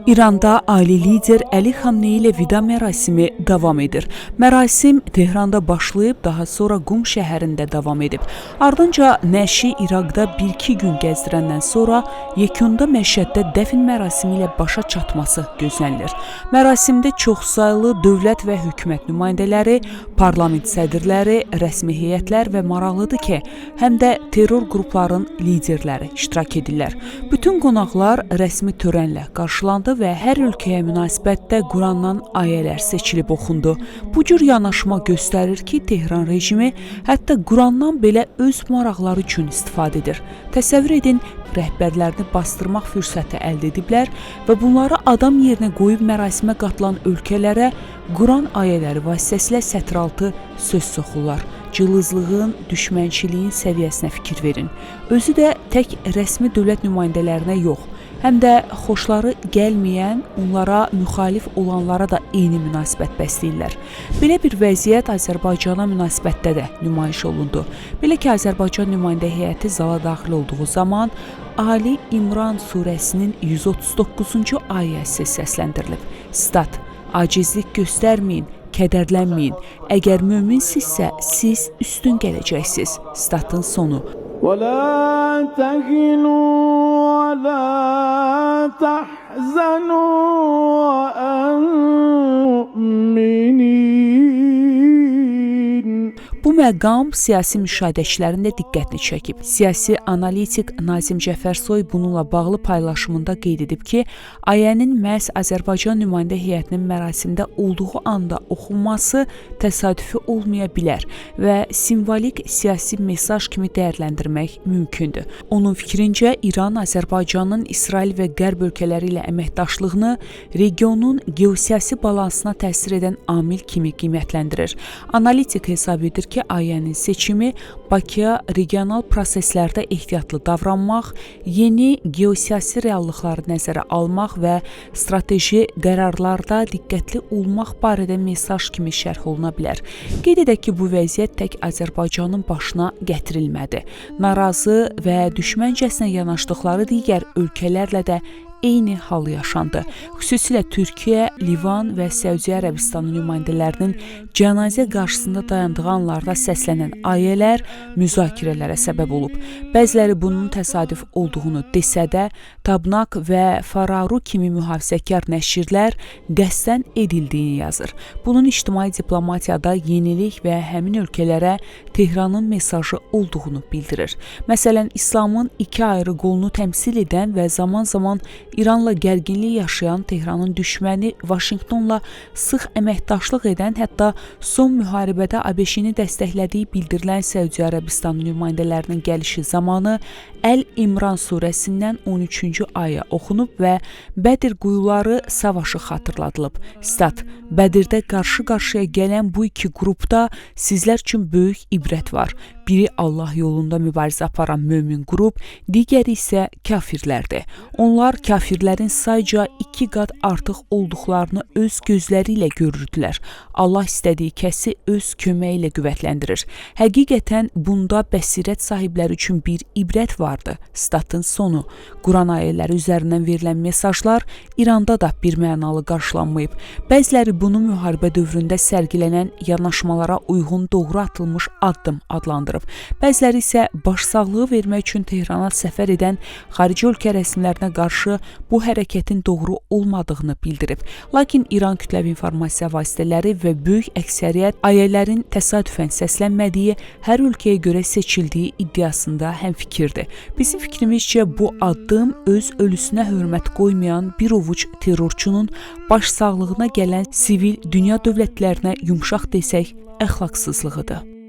İranda ali lider Əli Xamneyi ilə vida mərasimi davam edir. Mərasim Tehranda başlayıb, daha sonra Qum şəhərində davam edib. Ardınca nəşi İraqda 1-2 gün gəzdirəndən sonra yekunda Məşhəddə dəfn mərasimi ilə başa çatması gözlənilir. Mərasimdə çoxsaylı dövlət və hökumət nümayəndələri, parlament sədrləri, rəsmi heyətlər və maraqlıdır ki, həm də terror qrupların liderləri iştirak edirlər. Bütün qonaqlar rəsmi törənlə qarşılandı və hər ölkəyə münasibətdə Qurandan ayələr seçilib oxundu. Bu cür yanaşma göstərir ki, Tehran rejimi hətta Qurandan belə öz maraqları üçün istifadə edir. Təsəvvür edin, rəhbərlərini bastırmaq fürsəti əldə ediblər və bunları adam yerinə qoyub mərasimə qatılan ölkələrə Quran ayələri vasitəsilə sətraltı söz soxurlar. Cılızlığın, düşmənçiliyin səviyyəsinə fikir verin. Özü də tək rəsmi dövlət nümayəndələrinə yox, həm də xoşları gəlməyən, onlara müxalif olanlara da eyni münasibət bəsləyirlər. Belə bir vəziyyət Azərbaycana münasibətdə də nümayiş olundu. Belə ki, Azərbaycan nümayəndə heyəti zala daxil olduğu zaman Ali İmran surəsinin 139-cu ayəsi səsləndirilib. Stat: acizlik göstərməyin, kədərlənməyin. Əgər möminsinizsə, siz üstün gələcəksiniz. Statın sonu. وَلَا تَهِنُوا وَلَا تَحْزَنُوا وَأَنتُم Bu məqam siyasi müşahidəçilərin də diqqətini çəkib. Siyasi analitik Nazim Cəfərsoy bununla bağlı paylaşımında qeyd edib ki, ayənin məhz Azərbaycan nümayəndə heyətinin mərasimdə olduğu anda oxunması təsadüfi olmaya bilər və simvolik siyasi mesaj kimi dəyərləndirmək mümkündür. Onun fikrincə, İran Azərbaycanın İsrail və Qərb ölkələri ilə əməkdaşlığını regionun geosiyasi balansına təsir edən amil kimi qiymətləndirir. Analitik hesab edir ki, ayənin seçimi Bakıya regional proseslərdə ehtiyatlı davranmaq, yeni geosiyasi reallıqları nəzərə almaq və strateji qərarlarda diqqətli olmaq barədə mesaj kimi şərh oluna bilər. Qeyd edək ki, bu vəziyyət tək Azərbaycanın başına gətirilmədi. Narazı və düşməncəsinə yanaşdıqları digər ölkələrlə də eyni hal yaşandı. Xüsusilə Türkiyə, Livan və Səudiyyə Ərəbistanı nümayəndələrinin cənazə qarşısında dayandığı anlarda səslənən ayələr müzakirələrə səbəb olub. Bəziləri bunun təsadüf olduğunu desə də, Tabnak və Fararu kimi mühafizəkar nəşrlər qəsdən edildiyini yazır. Bunun ictimai diplomatiyada yenilik və həmin ölkələrə Tehranın mesajı olduğunu bildirir. Məsələn, İslamın iki ayrı qolunu təmsil edən və zaman-zaman İranla gərginlik yaşayan Tehranın düşməni Vaşinqtonla sıx əməkdaşlıq edən, hətta son müharibədə ABŞ-ni dəstəklədiyi bildirilən Səudiyyə Ərəbistanı nümayəndələrinin gəlişi zamanı Əl-İmran surəsindən 13-cü ayə oxunub və Bədir quyuları savaşı xatırladılıb. Stat: Bədirdə qarşı-qarşıya gələn bu iki qrupda sizlər üçün böyük ibrət var. Biri Allah yolunda mübarizə aparan mömin qrup, digəri isə kafirlərdir. Onlar kafirlərin sayca 2 qat artıq olduqlarını öz gözləri ilə görürdülər. Allah istədiyi kəsi öz köməyi ilə qüvvətləndirir. Həqiqətən bunda bəsirət sahibləri üçün bir ibrət vardı. Statın sonu. Quran ayələri üzərindən verilən mesajlar İranda da bir mənalı qarşılanmayıb. Bəziləri bunu müharibə dövründə sərgilənən yanaşmalara uyğun doğru atılmış addım adlandırır. Bəziləri isə başsağlığı vermək üçün Tehrana səfər edən xarici ölkə rəsmilərinə qarşı bu hərəkətin doğru olmadığını bildirib. Lakin İran kütləvi informasiya vasitələri və böyük əksəriyyət ayələrin təsadüfən səslənmədiyi, hər ölkəyə görə seçildiyi iddiasında həmfikirdir. Bizim fikrimizcə bu addım öz ölüsünə hörmət qoymayan bir ovuc terrorçunun başsağlığına gələn sivil dünya dövlətlərinə yumşaq desək əxlaqsızlığıdır.